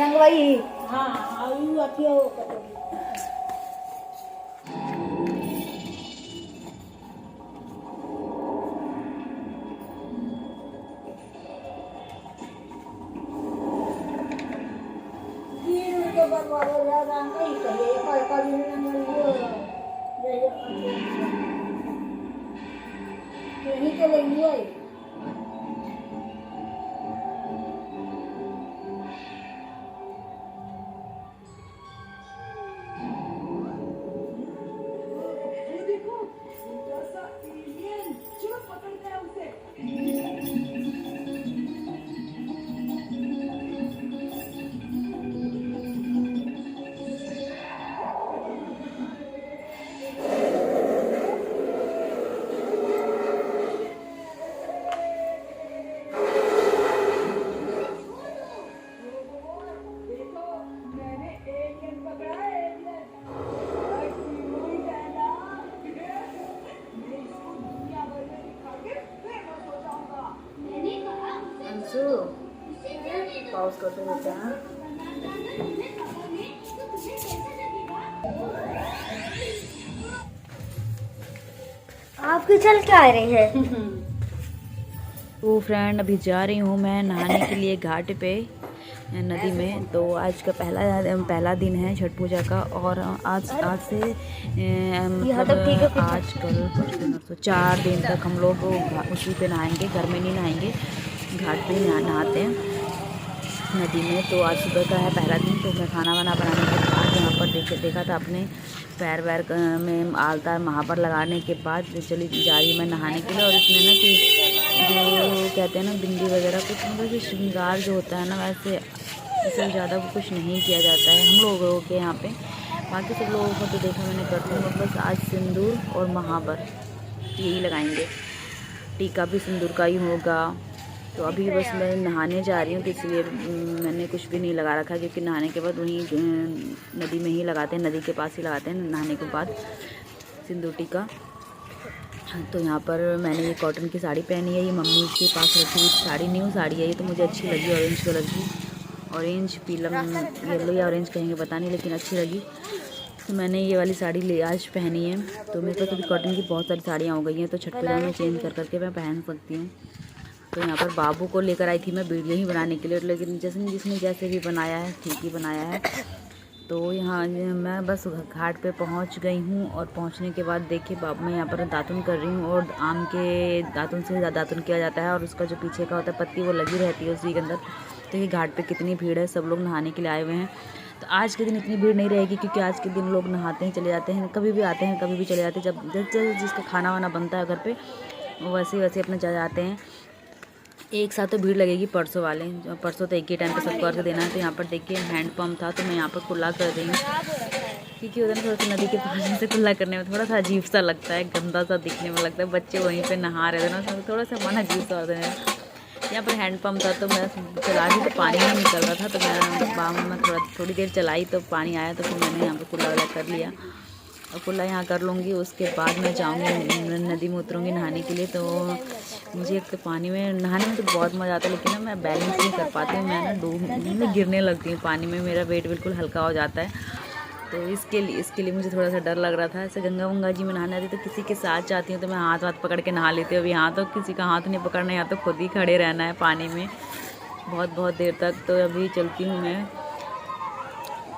रंगवाई। हाँ आयु अथी हो यही तो लेंगे। पाउस करते रहते हैं। आपके चल क्या आ रहे हैं? तो फ्रेंड अभी जा रही हूँ मैं नहाने के लिए घाट पे नदी में। तो आज का पहला दिन है छठ पूजा का और आज से मतलब आज कल परसों 4 दिन तक हम लोग उसी पे नहाएंगे, घर में नहीं नहाएंगे, घाट पे नहाते हैं नदी में। तो आज सुबह का है पहला दिन। तो मैं खाना वाना बनाने के बाद यहाँ पर देखा था अपने पैर वैर में आलता महावर लगाने के बाद चली जा रही मैं नहाने के लिए। और इसमें ना कि जो कहते हैं ना बिंदी वगैरह कुछ मतलब कि श्रृंगार जो होता है ना वैसे इससे ज़्यादा कुछ नहीं किया जाता है हम लोगों के यहाँ पे। बाकी सब लोगों को तो देखा मैंने करते हैं, बस आज सिंदूर और महावर यही लगाएंगे, टीका भी सिंदूर का ही होगा। तो अभी बस मैं नहाने जा रही हूँ तो इसलिए मैंने कुछ भी नहीं लगा रखा, क्योंकि नहाने के बाद वहीं नदी में ही लगाते हैं, नदी के पास ही लगाते हैं नहाने के बाद सिंदूर टीका। तो यहाँ पर मैंने ये कॉटन की साड़ी पहनी है, ये मम्मी के पास रखी हुई साड़ी, न्यू साड़ी है ये, तो मुझे अच्छी लगी ऑरेंज कलर की, ऑरेंज पीला येलो या ऑरेंज कहेंगे पता नहीं, लेकिन अच्छी लगी तो मैंने ये वाली साड़ी आज पहनी है। तो मेरे पास अभी कॉटन की बहुत सारी साड़ियाँ हो गई हैं, तो छठ पूजा में चेंज कर करके मैं पहन सकती हूँ। तो यहाँ पर बाबू को लेकर आई थी मैं वीडियो ही बनाने के लिए, लेकिन जिसने जैसे भी बनाया है ठीक ही बनाया है। तो यहाँ मैं बस घाट पे पहुँच गई हूँ और पहुँचने के बाद देखिए मैं यहाँ पर दातुन कर रही हूँ और आम के दातुन से दातुन किया जाता है और उसका जो पीछे का होता है पत्ती वो लगी रहती है उसी के अंदर। तो ये घाट पे कितनी भीड़ है, सब लोग नहाने के लिए आए हुए हैं। तो आज के दिन इतनी भीड़ नहीं रहेगी, क्योंकि आज के दिन लोग नहाते हैं चले जाते हैं, कभी भी आते हैं कभी भी चले जाते हैं, जब जिसका खाना वाना बनता है घर पे वैसे वैसे अपने चले जाते हैं। एक साथ तो भीड़ लगेगी परसों वाले, परसों तो एक ही टाइम पे सबको अर्घ देना है। तो यहाँ पर देखिए हैंड पंप था, तो मैं यहाँ पर कुल्ला कर रही हूँ, क्योंकि उधर थोड़ा सा नदी के पास से कुल्ला करने में थोड़ा सा अजीब सा लगता है, गंदा सा दिखने में लगता है, बच्चे वहीं पे नहा रहे थे ना, थोड़ा सा मन अजीब सा होता है। यहाँ पर हैंड पंप था तो मैं चला रही तो पानी नहीं निकल रहा था, तो मैं थोड़ी देर चलाई तो पानी आया, तो फिर मैंने यहाँ पर कुल्ला वाला कर लिया और कुल्ला यहाँ कर लूँगी। उसके बाद मैं जाऊँगी नदी में उतरूँगी नहाने के लिए। तो मुझे एक तो पानी में नहाने में तो बहुत मज़ा आता है, लेकिन ना मैं बैलेंस नहीं कर पाती हूँ, मैं ना गिरने लगती हूँ पानी में, मेरा वेट बिल्कुल हल्का हो जाता है। तो इसके लिए मुझे थोड़ा सा डर लग रहा था। ऐसे गंगा जी में नहाने आती तो किसी के साथ जाती हूँ तो मैं हाथ पकड़ के नहा लेती हूँ। अब यहाँ तो किसी का हाथ नहीं पकड़ना, यहाँ तो खुद ही खड़े रहना है पानी में बहुत देर तक। तो अभी चलती हूँ मैं।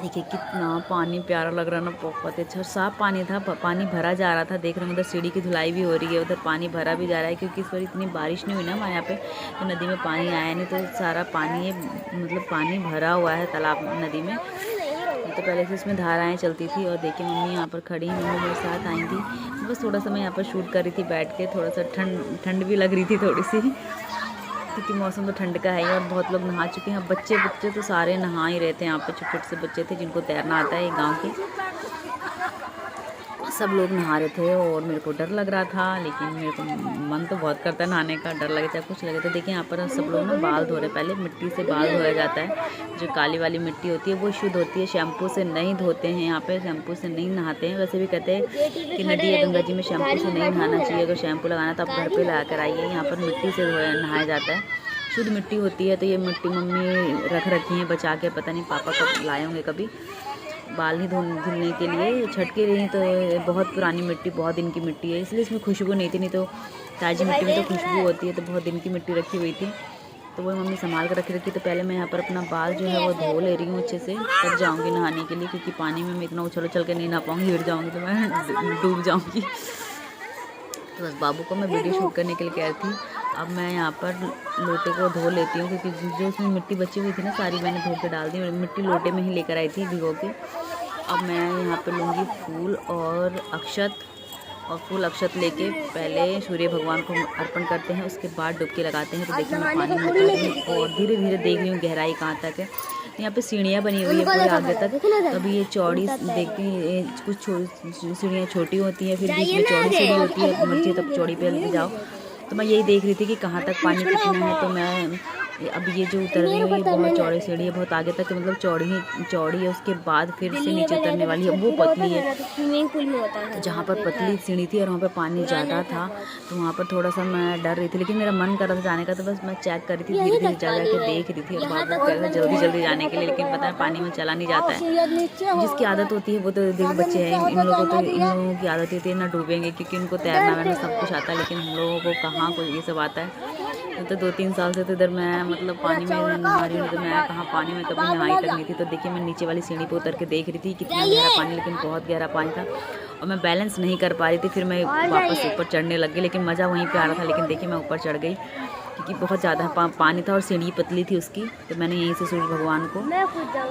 देखिए कितना पानी प्यारा लग रहा है ना, बहुत अच्छा साफ़ पानी था, पानी भरा जा रहा था। देख रहे हैं उधर सीढ़ी की धुलाई भी हो रही है, उधर पानी भरा भी जा रहा है, क्योंकि इस बार इतनी बारिश नहीं हुई ना हमारे यहाँ पे, तो नदी में पानी आया नहीं, तो सारा पानी मतलब पानी भरा हुआ है तालाब नदी में। तो पहले से इसमें धाराएं चलती थी। और देखिए मम्मी यहाँ पर खड़ी, मम्मी मेरे साथ आई थी, बस थोड़ा सा मैं यहाँ पर शूट कर रही थी बैठ के, थोड़ा सा ठंड भी लग रही थी थोड़ी सी, क्योंकि मौसम तो ठंड का है और बहुत लोग नहा चुके हैं। बच्चे तो सारे नहा ही रहते हैं यहाँ पर, छोटे से बच्चे थे जिनको तैरना आता है, गांव के सब लोग नहा रहे थे और मेरे को डर लग रहा था, लेकिन मेरे को मन तो बहुत करता है नहाने का, डर लगे चाहे कुछ लगे। तो देखिए यहाँ पर सब लोग ना बाल धो रहे, पहले मिट्टी से बाल धोया जाता है, जो काली वाली मिट्टी होती है वो शुद्ध होती है, शैम्पू से नहीं धोते हैं यहाँ पे, शैम्पू से नहीं नहाते हैं। वैसे भी कहते हैं कि नदी या गंगा जी में शैम्पू से नहीं नहाना चाहिए, अगर शैम्पू लगाना तो आप घर पर ला कर आइए, यहाँ पर मिट्टी से नहाया जाता है, शुद्ध मिट्टी होती है। तो ये मिट्टी मम्मी रख रखी है बचा के, पता नहीं पापा कब लाए होंगे कभी बाल ही धुलने के लिए। छठ के लिए तो बहुत पुरानी मिट्टी, बहुत दिन की मिट्टी है, इसलिए इसमें खुशबू नहीं थी। नहीं तो ताज़ी मिट्टी में तो खुशबू होती है। तो बहुत दिन की मिट्टी रखी हुई थी, तो वो मम्मी संभाल कर रखी रखी। तो पहले मैं यहाँ पर अपना बाल जो है वो धो ले रही हूँ अच्छे से, तब जाऊँगी नहाने के लिए, क्योंकि पानी में मैं इतना उछल उछल के नहीं नहा पाऊँगी, गिर जाऊँगी तो मैं डूब जाऊँगी। तो बस बाबू को मैं वीडियो शूट करने के लिए कह रही थी। अब मैं यहाँ पर लोटे को धो लेती हूँ, क्योंकि जो उसमें मिट्टी बची हुई थी ना सारी मैंने धो के डाल दी। मिट्टी लोटे में ही लेकर आई थी भिगो के। अब मैं यहाँ पर लूँगी फूल और अक्षत, और फूल अक्षत लेके पहले सूर्य भगवान को अर्पण करते हैं, उसके बाद डुबकी लगाते हैं। तो देखिए मैं पानी में उतर रही हूँ और धीरे धीरे देख रही हूँ गहराई कहाँ तक है। यहाँ पे सीढ़ियाँ बनी हुई है पूरे आगे तक। अभी ये चौड़ी देखती हैं, कुछ सीढ़ियाँ छोटी होती हैं, फिर बीच में चौड़ी सीढ़ी होती है, मर्जी तब चौड़ी पे जाओ। तो मैं यही देख रही थी कि कहाँ तक पानी कितना है। तो मैं अब ये जो उतर रही है ये बहुत चौड़ी सीढ़ी है, बहुत आगे तक, मतलब चौड़ी है। उसके बाद फिर से नीचे उतरने वाली है, वो पतली है। तो जहाँ पर पतली सीढ़ी थी और वहाँ पर पानी ज़्यादा था, तो वहाँ पर थोड़ा सा मैं डर रही थी, लेकिन मेरा मन कर रहा था जाने का। तो बस मैं चेक कर रही थी, धीरे धीरे जा के देख रही थी। और बाबू कह रहा था जल्दी जल्दी जाने के लिए, लेकिन पता है पानी में चला नहीं जाता है। जिसकी आदत होती है वो तो देख बच्चे हैं, इन लोगों की आदत होती है ना डूबेंगे, क्योंकि उनको तैरना वैरना सब कुछ आता है। लेकिन हम लोगों को कहाँ कोई ये सब आता है। तो 2-3 साल से तो इधर मैं मतलब पानी में नहा रही हूँ, तो मैं कहाँ पानी में कभी नहाई तक नहीं थी। तो देखिए मैं नीचे वाली सीढ़ी पे उतर के देख रही थी कितना गहरा पानी, लेकिन बहुत गहरा पानी था और मैं बैलेंस नहीं कर पा रही थी। फिर मैं वापस ऊपर चढ़ने लग गई, लेकिन मज़ा वहीं पे आ रहा था। लेकिन देखिए मैं ऊपर चढ़ गई, क्योंकि बहुत ज़्यादा पानी था और सीढ़ी पतली थी उसकी। तो मैंने यहीं से सूर्य भगवान को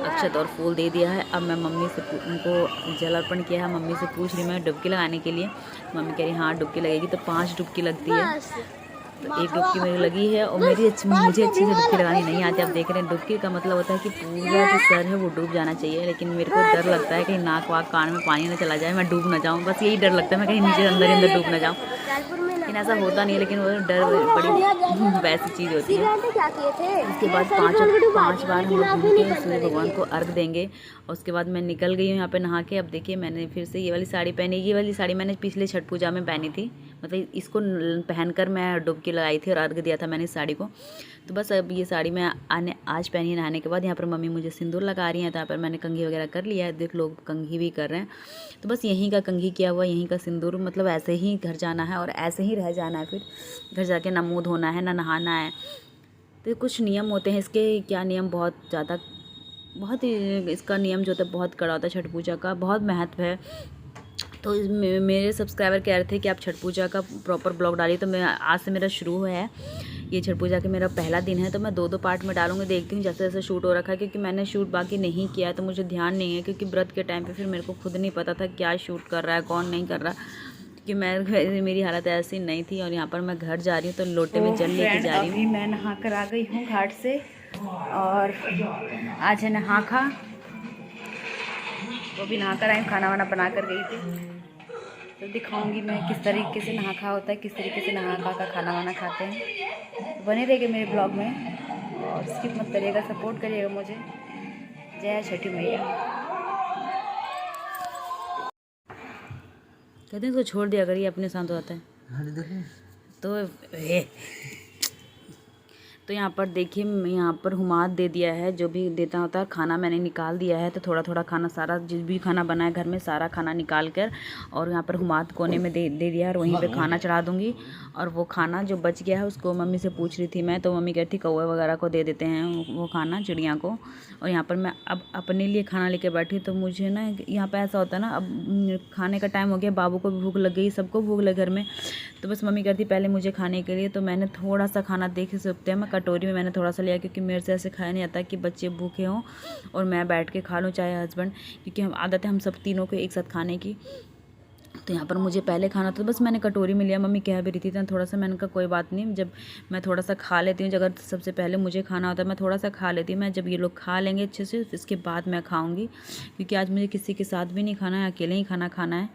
अक्षत और फूल दे दिया है। अब मैं मम्मी से उनको जल अर्पण किया है। मम्मी से पूछ रही मैं डुबकी लगाने के लिए। मम्मी कह रही हाँ डुबकी लगेगी। तो 5 डुबकी लगती है। तो एक डुबकी मेरी लगी है और मुझे अच्छी से डुबकी लगानी नहीं आती। आप देख रहे हैं डुबकी का मतलब होता है कि पूरा जो सर है वो डूब जाना चाहिए, लेकिन मेरे को डर लगता है कहीं नाक वाक कान में पानी ना चला जाए, मैं डूब ना जाऊँ। बस यही डर लगता है, मैं कहीं नीचे अंदर डूब ना जाऊँ। लेकिन ऐसा होता नहीं है, लेकिन वो डर बड़ी वैसी चीज़ होती है। उसके बाद 5 बार हम लोग घूम के सूर्य भगवान को अर्घ देंगे। और उसके बाद मैं निकल गई हूँ यहाँ पे नहा के। अब देखिए मैंने फिर से ये वाली साड़ी पहनी। ये वाली साड़ी मैंने पिछले छठ पूजा में पहनी थी, मतलब इसको पहनकर मैं डुबकी लगाई थी और अर्घ दिया था मैंने इस साड़ी को। तो बस अब ये साड़ी मैं आज पहनी नहाने के बाद। यहाँ पर मम्मी मुझे सिंदूर लगा रही हैं, तो यहाँ पर मैंने कंघी वगैरह कर लिया है। देख लोग कंघी भी कर रहे हैं। तो बस यहीं का कंघी किया हुआ, यहीं का सिंदूर, मतलब ऐसे ही घर जाना है और ऐसे ही रह जाना है। फिर घर जाके ना मुँह धोना है ना नहाना है। तो कुछ नियम होते हैं इसके, क्या नियम, बहुत ही इसका नियम जो होता है बहुत कड़ा होता है। छठ पूजा का बहुत महत्व है। तो मेरे सब्सक्राइबर कह रहे थे कि आप छठ पूजा का प्रॉपर ब्लॉग डालिए, तो मैं आज से मेरा शुरू है ये छठ पूजा का मेरा पहला दिन है। तो मैं 2-2 पार्ट में डालूंगी, देखती हूँ जैसे जैसे शूट हो रखा है, क्योंकि मैंने शूट बाकी नहीं किया है तो मुझे ध्यान नहीं है, क्योंकि व्रत के टाइम पे फिर मेरे को खुद नहीं पता था क्या शूट कर रहा है कौन नहीं कर रहा, क्योंकि मेरी हालत ऐसी नहीं थी। और यहाँ पर मैं घर जा रही हूँ तो लोटे में जल लेके जा रही हूँ। मैं नहा कर आ गई हूँ घाट से, और आज है नहा खा, वो भी नहा कर आई, खाना वाना बना कर गई थी। तो दिखाऊंगी मैं किस तरीके से नहा खा होता है, किस तरीके से नहा खा का खाना वाना खाते हैं। बने रहिएगा मेरे ब्लॉग में और स्किप मत करिएगा, सपोर्ट करिएगा मुझे। जय छठी मैया। कहते हैं इसको छोड़ दिया करिए, अपने शांत हो जाता है। तो यहाँ पर देखिए यहाँ पर हुमाद दे दिया है, जो भी देता होता है। खाना मैंने निकाल दिया है, तो थोड़ा थोड़ा खाना, सारा जिस भी खाना बना है घर में सारा खाना निकाल कर और यहाँ पर हुमाद कोने में दे दिया है, और वहीं पे खाना चढ़ा दूँगी। और वो खाना जो बच गया है उसको मम्मी से पूछ रही थी मैं, तो मम्मी कहती कौवे वगैरह को दे देते हैं वो खाना, चिड़िया को। और यहाँ पर मैं अब अपने लिए खाना लेके बैठी, तो मुझे ना यहाँ पर ऐसा होता है ना, अब खाने का टाइम हो गया, बाबू को भी भूख लग गई, सबको भूख लगी घर में। तो बस मम्मी कहती पहले मुझे खाने के लिए। तो मैंने थोड़ा सा खाना देख सकते हैं, मैं कटोरी में मैंने थोड़ा सा लिया, क्योंकि मेरे से ऐसे खाया नहीं जाता कि बच्चे भूखे हों और मैं बैठ के खा लूँ, चाहे हस्बैंड, क्योंकि हम आदत है हम सब तीनों को एक साथ खाने की। तो यहाँ पर मुझे पहले खाना था, तो बस मैंने कटोरी में लिया। मम्मी कह भी रही थी तो थोड़ा सा, मैंने कहा कोई बात नहीं, जब मैं थोड़ा सा खा लेती हूँ, अगर सबसे पहले मुझे खाना होता है मैं थोड़ा सा खा लेती हूँ। मैं जब ये लोग खा लेंगे अच्छे से इसके बाद मैं खाऊँगी, क्योंकि आज मुझे किसी के साथ भी नहीं खाना है, अकेले ही खाना है।